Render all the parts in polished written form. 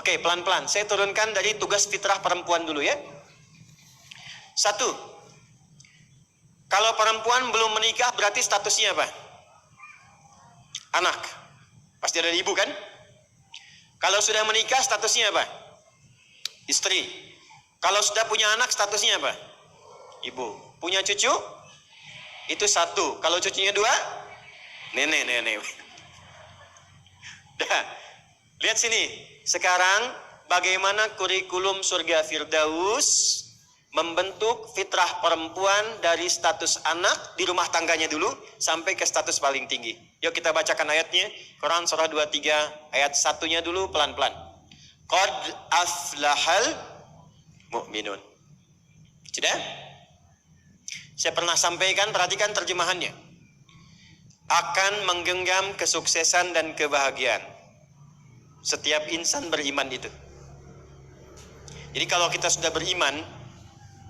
Oke, pelan-pelan. Saya turunkan dari tugas fitrah perempuan dulu ya. 1. Kalau perempuan belum menikah berarti statusnya apa? Anak. Pasti ada ibu kan? Kalau sudah menikah statusnya apa? Istri. Kalau sudah punya anak statusnya apa? Ibu. Punya cucu? Itu 1. Kalau cucunya 2? Nenek. Dah. Lihat sini. Sekarang bagaimana kurikulum surga Firdaus membentuk fitrah perempuan dari status anak di rumah tangganya dulu sampai ke status paling tinggi. Yuk kita bacakan ayatnya. Quran surah 23 ayat 1-nya dulu pelan-pelan. Qad aflahal mu'minun. Sudah? Saya pernah sampaikan, perhatikan terjemahannya. Akan menggenggam kesuksesan dan kebahagiaan. Setiap insan beriman itu. Jadi kalau kita sudah beriman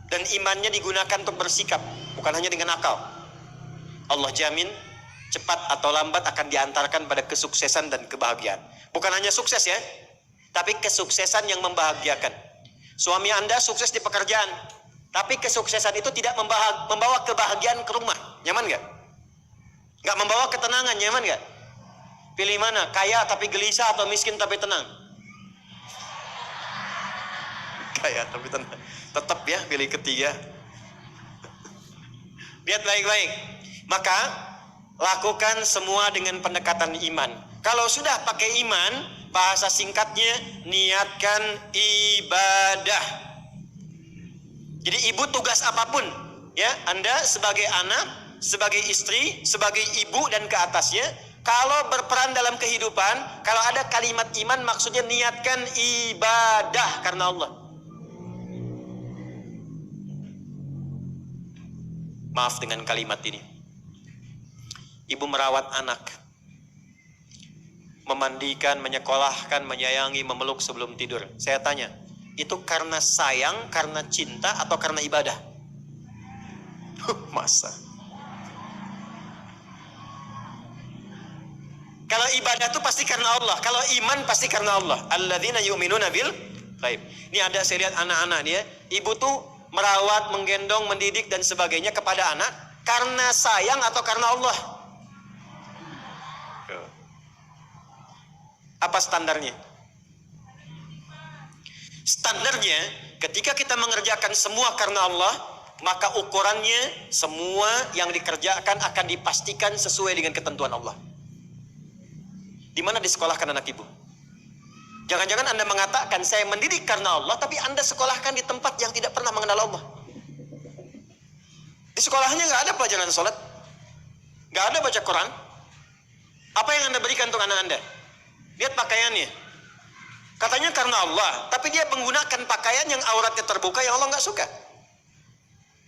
dan imannya digunakan untuk bersikap, bukan hanya dengan akal, Allah jamin cepat atau lambat akan diantarkan pada kesuksesan dan kebahagiaan. Bukan hanya sukses ya, tapi kesuksesan yang membahagiakan. Suami Anda sukses di pekerjaan, tapi kesuksesan itu tidak membawa kebahagiaan ke rumah. Nyaman gak? Gak membawa ketenangan, nyaman gak? Pilih mana? Kaya tapi gelisah atau miskin tapi tenang? Kaya tapi tenang. Tetap ya pilih ketiga. Lihat baik-baik. Maka lakukan semua dengan pendekatan iman. Kalau sudah pakai iman, bahasa singkatnya niatkan ibadah. Jadi ibu tugas apapun ya, Anda sebagai anak, sebagai istri, sebagai ibu dan ke atasnya, kalau berperan dalam kehidupan, kalau ada kalimat iman maksudnya niatkan ibadah karena Allah. Maaf dengan kalimat ini. Ibu merawat anak, memandikan, menyekolahkan, menyayangi, memeluk sebelum tidur. Saya tanya, itu karena sayang, karena cinta, atau karena ibadah? Masa? Kalau ibadah itu pasti karena Allah. Kalau iman pasti karena Allah. Alladzina yu'minuna bil ghaib. Ini ada saya lihat anak-anak dia, ibu tuh merawat, menggendong, mendidik dan sebagainya kepada anak karena sayang atau karena Allah? Apa standarnya? Standarnya ketika kita mengerjakan semua karena Allah, maka ukurannya semua yang dikerjakan akan dipastikan sesuai dengan ketentuan Allah. Di mana disekolahkan anak ibu? Jangan-jangan Anda mengatakan saya mendidik karena Allah, tapi Anda sekolahkan di tempat yang tidak pernah mengenal Allah. Di sekolahnya nggak ada pelajaran sholat, nggak ada baca Quran. Apa yang Anda berikan untuk anak Anda? Lihat pakaiannya. Katanya karena Allah, tapi dia menggunakan pakaian yang auratnya terbuka yang Allah nggak suka.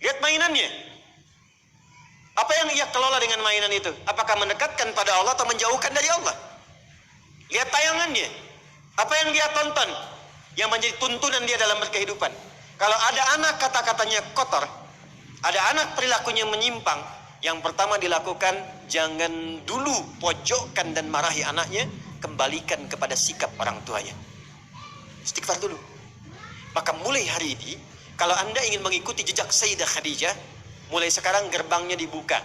Lihat mainannya. Apa yang ia kelola dengan mainan itu? Apakah mendekatkan pada Allah atau menjauhkan dari Allah? Lihat tayangannya. Apa yang dia tonton yang menjadi tuntunan dia dalam berkehidupan. Kalau ada anak kata-katanya kotor, ada anak perilakunya menyimpang, yang pertama dilakukan, jangan dulu pojokkan dan marahi anaknya, kembalikan kepada sikap orang tuanya. Istighfar dulu. Maka mulai hari ini, kalau Anda ingin mengikuti jejak Sayyidah Khadijah, mulai sekarang gerbangnya dibuka.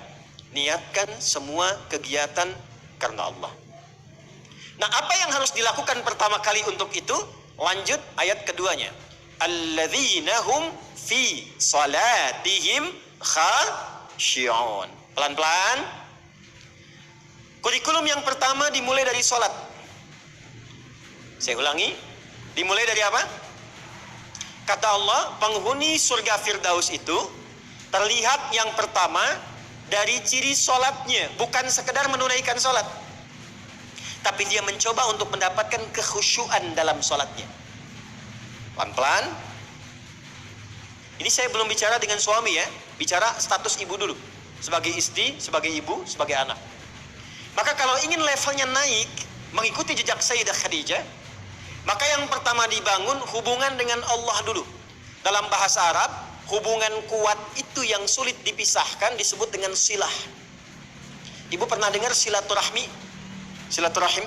Niatkan semua kegiatan karena Allah. Nah, apa yang harus dilakukan pertama kali untuk itu? Lanjut ayat keduanya. Alladzina hum fi salatihim khashi'un. Pelan-pelan. Kurikulum yang pertama dimulai dari salat. Saya ulangi, dimulai dari apa? Kata Allah, penghuni surga Firdaus itu terlihat yang pertama dari ciri salatnya, bukan sekedar menunaikan salat, tapi dia mencoba untuk mendapatkan kekhusyuan dalam sholatnya. Pelan-pelan. Ini saya belum bicara dengan suami ya, bicara status ibu dulu. Sebagai istri, sebagai ibu, sebagai anak. Maka kalau ingin levelnya naik, mengikuti jejak Sayyidah Khadijah, maka yang pertama dibangun hubungan dengan Allah dulu. Dalam bahasa Arab, hubungan kuat itu yang sulit dipisahkan disebut dengan silah. Ibu pernah dengar silaturahmi? Silaturahim.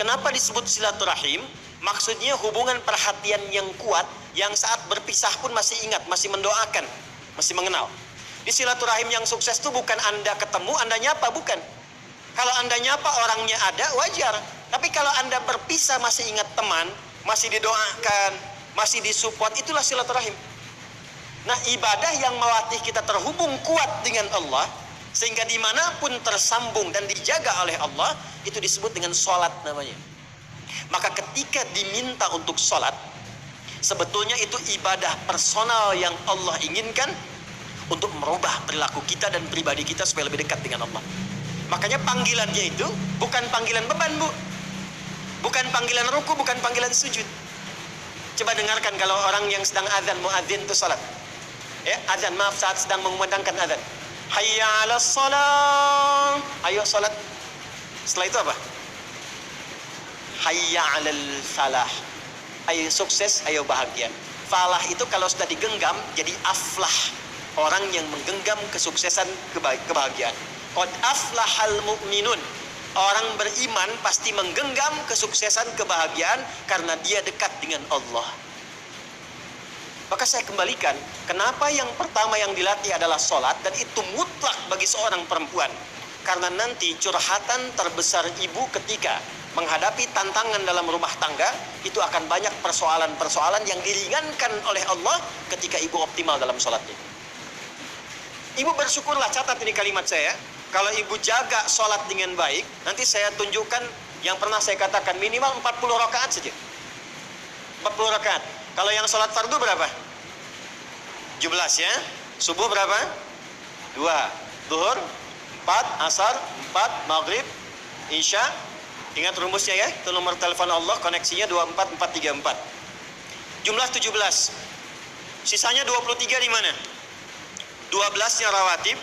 Kenapa disebut silaturahim? Maksudnya hubungan perhatian yang kuat, yang saat berpisah pun masih ingat, masih mendoakan, masih mengenal. Di silaturahim yang sukses itu bukan Anda ketemu, Anda nyapa, bukan. Kalau Anda nyapa orangnya ada, wajar. Tapi kalau Anda berpisah masih ingat teman, masih didoakan, masih disupport, itulah silaturahim. Nah, ibadah yang melatih kita terhubung kuat dengan Allah, sehingga dimanapun tersambung dan dijaga oleh Allah, itu disebut dengan sholat namanya. Maka ketika diminta untuk sholat, sebetulnya itu ibadah personal yang Allah inginkan untuk merubah perilaku kita dan pribadi kita supaya lebih dekat dengan Allah. Makanya panggilannya itu bukan panggilan beban, Bu. Bukan panggilan ruku, bukan panggilan sujud. Coba dengarkan kalau orang yang sedang azan, muadzin itu sholat. Ya, azan, maaf, saat sedang mengumandangkan azan. Hayya 'alas shalah. Ayo sholat. Setelah itu apa? Hayya 'alal falah. Ayo sukses, ayo bahagia. Falah itu kalau sudah digenggam jadi aflah. Orang yang menggenggam kesuksesan, kebahagiaan. Qad aflahal mu'minun. Orang beriman pasti menggenggam kesuksesan, kebahagiaan karena dia dekat dengan Allah. Maka saya kembalikan, kenapa yang pertama yang dilatih adalah sholat, dan itu mutlak bagi seorang perempuan. Karena nanti curhatan terbesar ibu ketika menghadapi tantangan dalam rumah tangga, itu akan banyak persoalan-persoalan yang diringankan oleh Allah ketika ibu optimal dalam sholatnya. Ibu bersyukurlah, catat ini kalimat saya. Kalau ibu jaga sholat dengan baik, nanti saya tunjukkan yang pernah saya katakan, minimal 40 rakaat saja. 40 rakaat. Kalau yang sholat fardu berapa? 17 ya. Subuh berapa? 2. Zuhur 4, asar 4, maghrib, isya. Ingat rumusnya ya, itu nomor telepon Allah, koneksinya 24434. Jumlah 17. Sisanya 23 di mana? 12-nya rawatib.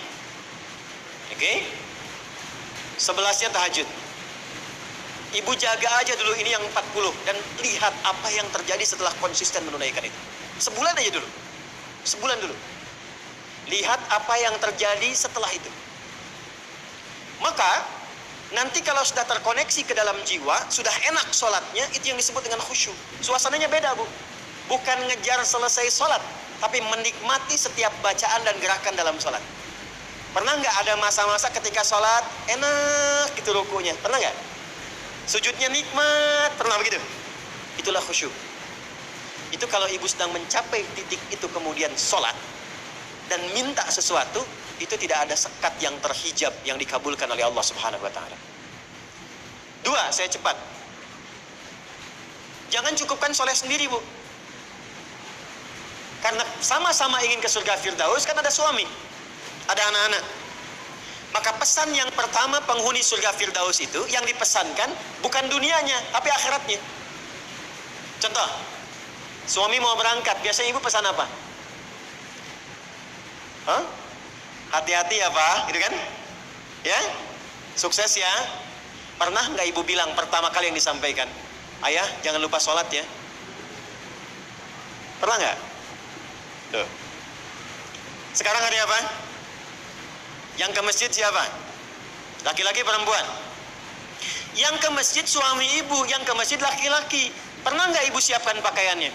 Oke. 11-nya tahajud. Ibu jaga aja dulu ini yang 40 dan lihat apa yang terjadi setelah konsisten menunaikan itu. Sebulan aja dulu. Sebulan dulu. Lihat apa yang terjadi setelah itu. Maka nanti kalau sudah terkoneksi ke dalam jiwa, sudah enak sholatnya, itu yang disebut dengan khusyuk. Suasananya beda, Bu. Bukan ngejar selesai sholat, tapi menikmati setiap bacaan dan gerakan dalam sholat. Pernah nggak ada masa-masa ketika sholat enak gitu rukunya? Pernah nggak? Sujudnya nikmat, pernah begitu? Itulah khusyuk. Itu kalau ibu sedang mencapai titik itu kemudian sholat dan minta sesuatu, itu tidak ada sekat yang terhijab yang dikabulkan oleh Allah Subhanahu wa Ta'ala. 2, saya cepat. Jangan cukupkan soleh sendiri, Bu. Karena sama-sama ingin ke surga Firdaus, kan ada suami, ada anak-anak. Maka pesan yang pertama penghuni surga Firdaus itu yang dipesankan bukan dunianya, tapi akhiratnya. Contoh, suami mau berangkat, biasanya ibu pesan apa? Hah? Hati-hati ya Pak, gitu kan? Ya, sukses ya. Pernah nggak ibu bilang pertama kali yang disampaikan, ayah jangan lupa sholat ya? Pernah nggak? Tuh. Sekarang hari apa? Yang ke masjid siapa? Laki-laki perempuan? Yang ke masjid suami ibu, yang ke masjid laki-laki. Pernah nggak ibu siapkan pakaiannya?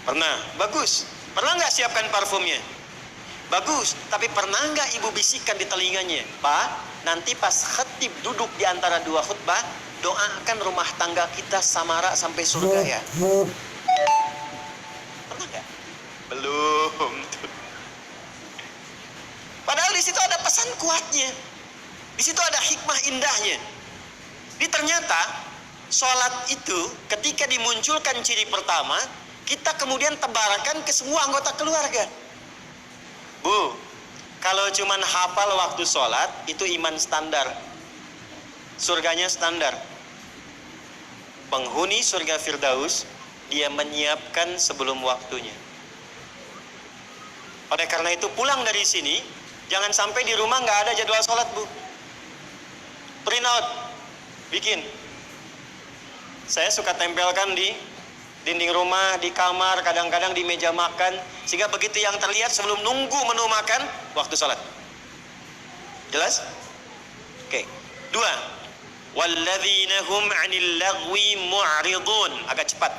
Pernah, bagus. Pernah nggak siapkan parfumnya? Bagus. Tapi pernah nggak ibu bisikkan di telinganya, Pak, nanti pas khatib duduk di antara dua khutbah, doakan rumah tangga kita samara sampai surga ya? Pernah nggak? Belum. Padahal di situ ada pesan kuatnya, di situ ada hikmah indahnya. Di ternyata sholat itu ketika dimunculkan ciri pertama, kita kemudian tebarkan ke semua anggota keluarga. Bu, kalau cuman hafal waktu sholat itu iman standar, surganya standar. Penghuni surga Firdaus dia menyiapkan sebelum waktunya. Oleh karena itu pulang dari sini, jangan sampai di rumah nggak ada jadwal sholat, Bu. Print out, bikin. Saya suka tempelkan di dinding rumah, di kamar, kadang-kadang di meja makan, sehingga begitu yang terlihat sebelum nunggu menu makan, waktu sholat. Jelas? Oke. 2, Walladzina hum 'anil lagwi mu'ridun. Agak cepat.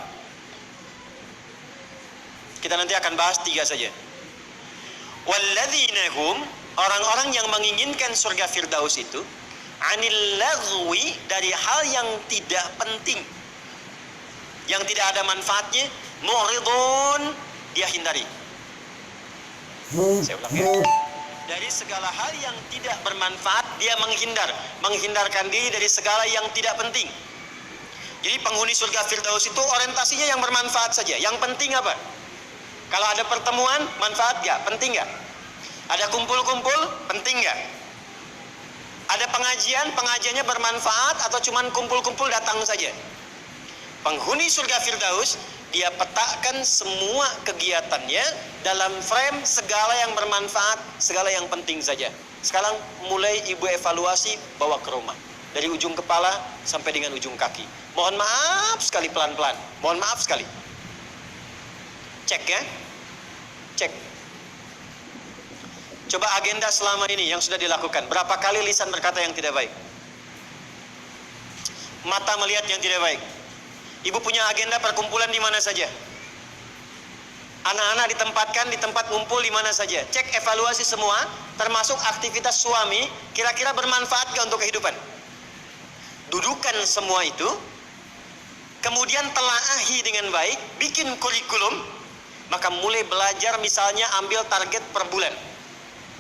Kita nanti akan bahas 3 saja. Walladzina hum, orang-orang yang menginginkan surga Firdaus itu, 'anil lagwi, dari hal yang tidak penting, yang tidak ada manfaatnya, mu'ridun, dia hindari. Saya ulang ya. Dari segala hal yang tidak bermanfaat, dia menghindarkan diri dari segala yang tidak penting. Jadi penghuni surga Firdaus itu orientasinya yang bermanfaat saja. Yang penting apa? Kalau ada pertemuan, manfaat gak? Penting gak? Ada kumpul-kumpul, penting gak? Ada pengajiannya bermanfaat atau cuman kumpul-kumpul datang saja? Penghuni surga Firdaus, dia petakan semua kegiatannya dalam frame segala yang bermanfaat, segala yang penting saja. Sekarang mulai ibu evaluasi, bawa ke rumah. Dari ujung kepala sampai dengan ujung kaki. Mohon maaf sekali, pelan-pelan. Mohon maaf sekali. Cek ya. Cek. Coba agenda selama ini yang sudah dilakukan. Berapa kali lisan berkata yang tidak baik? Mata melihat yang tidak baik. Ibu punya agenda perkumpulan di mana saja? Anak-anak ditempatkan di tempat ngumpul di mana saja? Cek evaluasi semua, termasuk aktivitas suami, kira-kira bermanfaat gak untuk kehidupan? Dudukan semua itu, kemudian telaahi dengan baik, bikin kurikulum, maka mulai belajar, misalnya ambil target per bulan.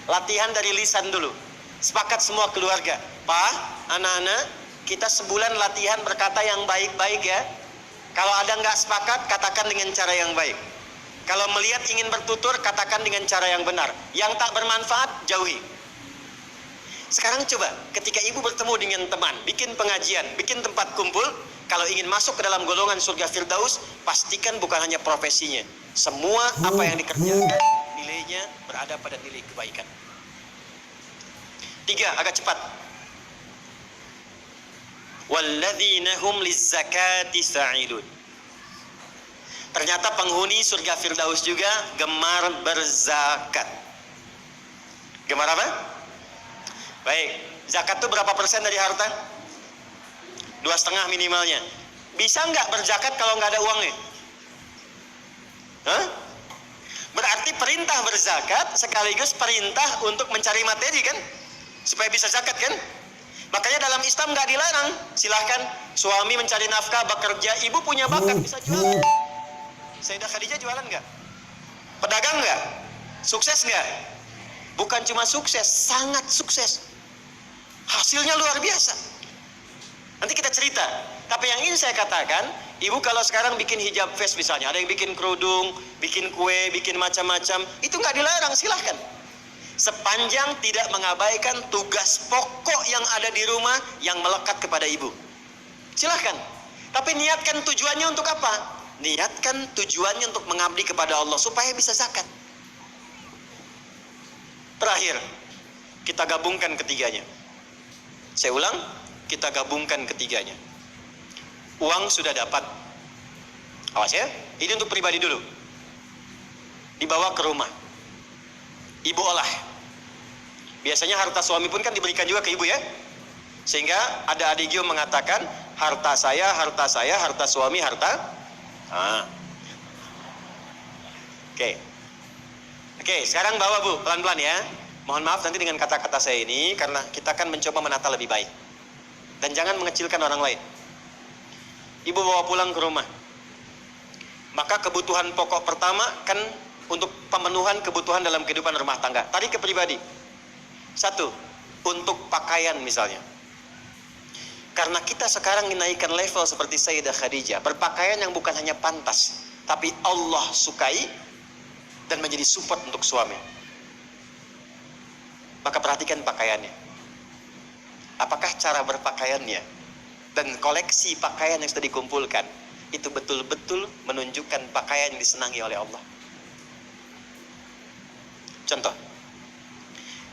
Latihan dari lisan dulu. Sepakat semua keluarga. Pak, anak-anak, kita sebulan latihan berkata yang baik-baik ya. Kalau ada nggak sepakat, katakan dengan cara yang baik. Kalau melihat ingin bertutur, katakan dengan cara yang benar. Yang tak bermanfaat, jauhi. Sekarang coba, ketika ibu bertemu dengan teman, bikin pengajian, bikin tempat kumpul, kalau ingin masuk ke dalam golongan surga Firdaus, pastikan bukan hanya profesinya. Semua apa yang dikerjakan, nilainya berada pada nilai kebaikan. 3, agak cepat. Walladzina hum lizzakati fa'ilun. Ternyata penghuni surga Firdaus juga gemar berzakat. Gemar apa? Baik, zakat itu berapa persen dari harta? 2,5 minimalnya. Bisa nggak berzakat kalau nggak ada uangnya? Hah? Berarti perintah berzakat sekaligus perintah untuk mencari materi kan? Supaya bisa zakat kan? Makanya dalam Islam nggak dilarang. Silahkan suami mencari nafkah, bekerja, ibu punya bakat bisa jualan. Sayyidah Khadijah jualan nggak? Pedagang nggak? Sukses nggak? Bukan cuma sukses, sangat sukses. Hasilnya luar biasa. Nanti kita cerita. Tapi yang ingin saya katakan, ibu kalau sekarang bikin hijab face misalnya, ada yang bikin kerudung, bikin kue, bikin macam-macam, itu nggak dilarang, silahkan. Sepanjang tidak mengabaikan tugas pokok yang ada di rumah yang melekat kepada ibu. Silahkan. Tapi niatkan tujuannya untuk apa? Niatkan tujuannya untuk mengabdi kepada Allah supaya bisa zakat. Terakhir, kita gabungkan ketiganya. Saya ulang, kita gabungkan ketiganya. Uang sudah dapat. Awas ya, ini untuk pribadi dulu. Dibawa ke rumah. Ibu olah. Biasanya harta suami pun kan diberikan juga ke ibu ya. Sehingga ada adigio mengatakan, harta saya, harta suami, harta. Oke, sekarang bawa bu, pelan-pelan ya. Mohon maaf nanti dengan kata-kata saya ini, karena kita akan mencoba menata lebih baik. Dan jangan mengecilkan orang lain. Ibu bawa pulang ke rumah. Maka kebutuhan pokok pertama kan untuk pemenuhan kebutuhan dalam kehidupan rumah tangga. Tarik ke pribadi. 1, untuk pakaian misalnya. Karena kita sekarang menaikkan level seperti Sayyidah Khadijah, berpakaian yang bukan hanya pantas, tapi Allah sukai dan menjadi support untuk suami. Maka perhatikan pakaiannya. Apakah cara berpakaiannya dan koleksi pakaian yang sudah dikumpulkan itu betul-betul menunjukkan pakaian yang disenangi oleh Allah? Contoh,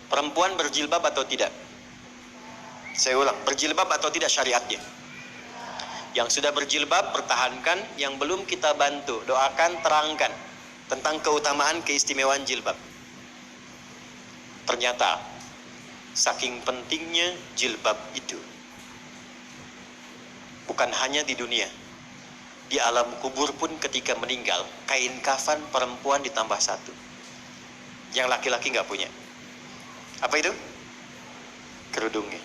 perempuan berjilbab atau tidak? Saya ulang, berjilbab atau tidak syariatnya? Yang sudah berjilbab, pertahankan. Yang belum kita bantu, doakan, terangkan tentang keutamaan, keistimewaan jilbab. Ternyata, saking pentingnya jilbab itu, Bukan hanya di dunia, di alam kubur pun ketika meninggal, kain kafan perempuan ditambah satu. Yang laki-laki nggak punya. Apa itu? Kerudungnya.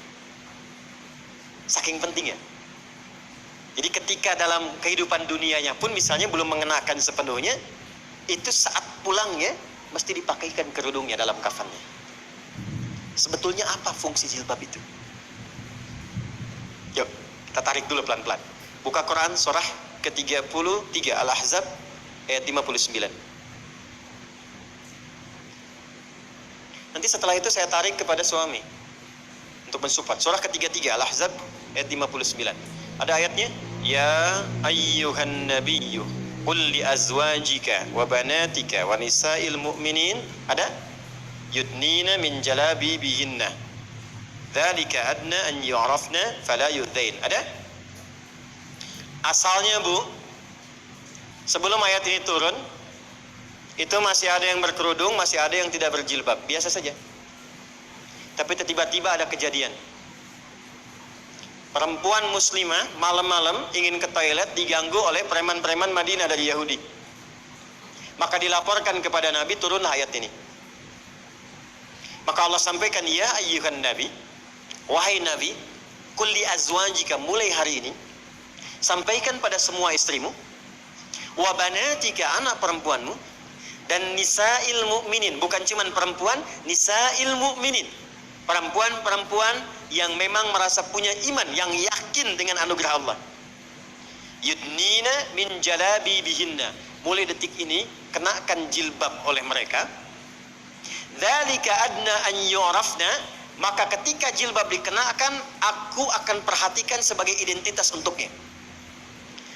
Saking pentingnya. Jadi ketika dalam kehidupan dunianya pun misalnya belum mengenakan sepenuhnya, itu saat pulangnya mesti dipakaikan kerudungnya dalam kafannya. Sebetulnya apa fungsi jilbab itu? Yuk, kita tarik dulu pelan-pelan. Buka Quran surah ke-33 Al-Ahzab ayat 59. Nanti setelah itu saya tarik kepada suami untuk mensupport. Surah ke-33 Al-Ahzab ayat 59. Ada ayatnya, ya ayyuhan nabiyyu qul li azwajika wa banatika wa nisa'il mu'minin. Ada? Yudnina min jalabibihinna. Dzalika adna an yu'rafna fala yudzain. Ada? Asalnya Bu, sebelum ayat ini turun, itu masih ada yang berkerudung, masih ada yang tidak berjilbab, biasa saja. Tapi tiba-tiba ada kejadian. Perempuan muslimah malam-malam ingin ke toilet, diganggu oleh preman-preman Madinah dari Yahudi. Maka dilaporkan kepada Nabi, turunlah ayat ini. Maka Allah sampaikan, ya ayyuhan nabi, wahai Nabi, qul li azwajika, mulai hari ini sampaikan pada semua istrimu, wa banatika, anak perempuanmu, dan nisa'il mu'minin, bukan cuman perempuan, nisa'il mu'minin, perempuan-perempuan yang memang merasa punya iman, yang yakin dengan anugerah Allah. Yudnina min jalabibihinna, mulai detik ini kenakan jilbab oleh mereka. Dzalika adna an yu'rafna, maka ketika jilbab dikenakan, aku akan perhatikan sebagai identitas untuknya.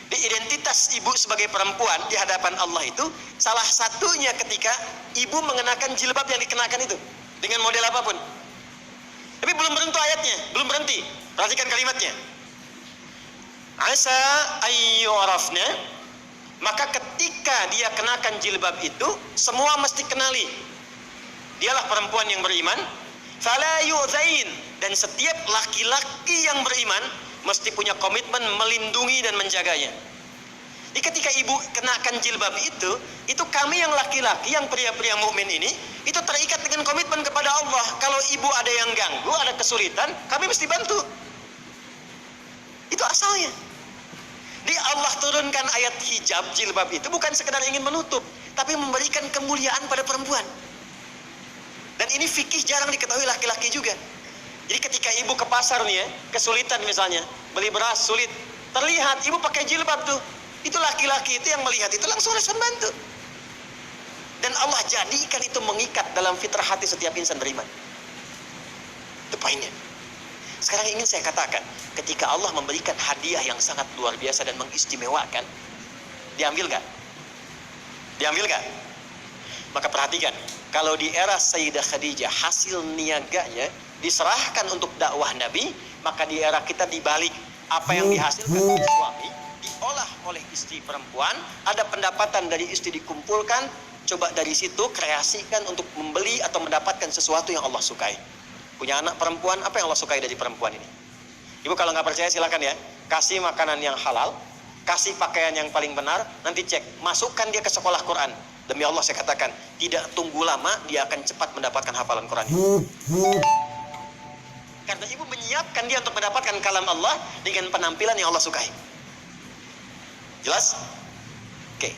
Di identitas ibu sebagai perempuan di hadapan Allah itu salah satunya ketika ibu mengenakan jilbab yang dikenakan itu dengan model apapun. Tapi belum berhenti ayatnya, belum berhenti. Perhatikan kalimatnya. Asa ayyurafna, maka ketika dia kenakan jilbab itu, semua mesti kenali dialah perempuan yang beriman. Fala yu'zain, dan setiap laki-laki yang beriman mesti punya komitmen melindungi dan menjaganya. Jadi ketika ibu kenakan jilbab itu kami yang laki-laki, yang pria-pria mukmin ini, itu terikat dengan komitmen kepada Allah. Kalau ibu ada yang ganggu, ada kesulitan, kami mesti bantu. Itu asalnya. Di Allah turunkan ayat hijab, jilbab itu bukan sekedar ingin menutup, tapi memberikan kemuliaan pada perempuan. Dan ini fikih jarang diketahui laki-laki juga. Jadi ketika ibu ke pasar nih ya, kesulitan misalnya, beli beras sulit, terlihat ibu pakai jilbab tuh, itu laki-laki itu yang melihat itu langsung respon bantu. Dan Allah jadikan itu mengikat dalam fitrah hati setiap insan beriman. Itu poinnya. Sekarang ingin saya katakan, ketika Allah memberikan hadiah yang sangat luar biasa dan mengistimewakan, diambil gak? Diambil gak? Maka perhatikan, kalau di era Sayyidah Khadijah hasil niaganya diserahkan untuk dakwah Nabi, maka di era kita dibalik, apa yang dihasilkan oleh suami diolah oleh istri perempuan, ada pendapatan dari istri dikumpulkan, coba dari situ kreasikan untuk membeli atau mendapatkan sesuatu yang Allah sukai. Punya anak perempuan, apa yang Allah sukai dari perempuan ini? Ibu kalau nggak percaya silakan ya, kasih makanan yang halal, kasih pakaian yang paling benar, nanti cek, masukkan dia ke sekolah Quran. Demi Allah saya katakan, tidak tunggu lama dia akan cepat mendapatkan hafalan Quran itu. Karena ibu menyiapkan dia untuk mendapatkan kalam Allah dengan penampilan yang Allah sukai. Jelas? Oke.